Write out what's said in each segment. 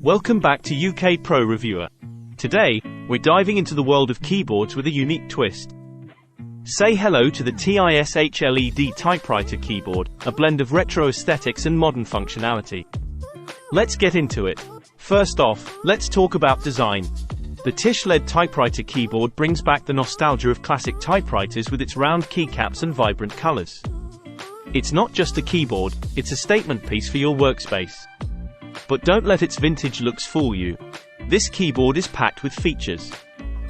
Welcome back to UK Pro Reviewer. Today, we're diving into the world of keyboards with a unique twist. Say hello to the TISHLED Typewriter Keyboard, a blend of retro aesthetics and modern functionality. Let's get into it. First off, let's talk about design. The TISHLED Typewriter Keyboard brings back the nostalgia of classic typewriters with its round keycaps and vibrant colors. It's not just a keyboard, it's a statement piece for your workspace. But don't let its vintage looks fool you. This keyboard is packed with features.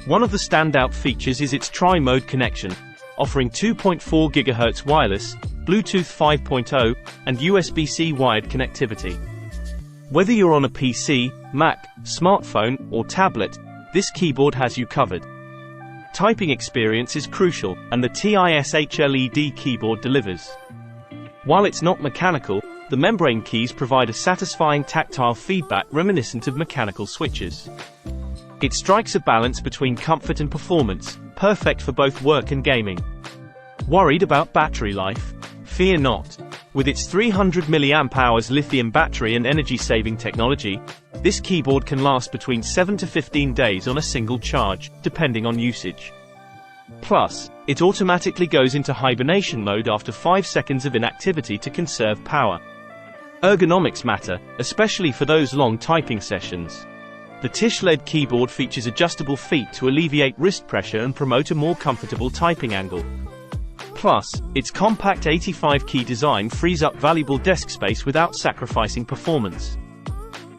One of the standout features is its tri-mode connection, offering 2.4 GHz wireless, Bluetooth 5.0, and USB-C wired connectivity. Whether you're on a PC, Mac, smartphone, or tablet, this keyboard has you covered. Typing experience is crucial, and the TISHLED keyboard delivers. While it's not mechanical, the membrane keys provide a satisfying tactile feedback reminiscent of mechanical switches. It strikes a balance between comfort and performance, perfect for both work and gaming. Worried about battery life? Fear not. With its 300 mAh lithium battery and energy-saving technology, this keyboard can last between 7 to 15 days on a single charge, depending on usage. Plus, it automatically goes into hibernation mode after 5 seconds of inactivity to conserve power. Ergonomics matter, especially for those long typing sessions. The TISHLED keyboard features adjustable feet to alleviate wrist pressure and promote a more comfortable typing angle. Plus, its compact 85-key design frees up valuable desk space without sacrificing performance.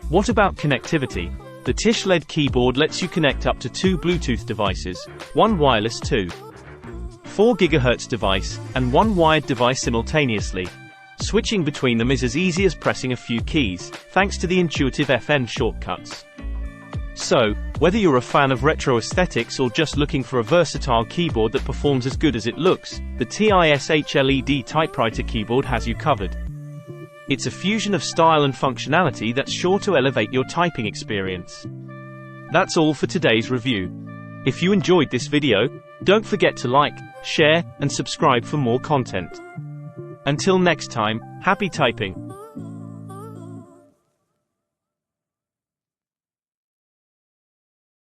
What about connectivity? The TISHLED keyboard lets you connect up to 2 Bluetooth devices, one wireless 2.4 GHz device, and one wired device simultaneously. Switching between them is as easy as pressing a few keys, thanks to the intuitive FN shortcuts. So, whether you're a fan of retro aesthetics or just looking for a versatile keyboard that performs as good as it looks, the TISHLED Typewriter Keyboard has you covered. It's a fusion of style and functionality that's sure to elevate your typing experience. That's all for today's review. If you enjoyed this video, don't forget to like, share, and subscribe for more content. Until next time, happy typing!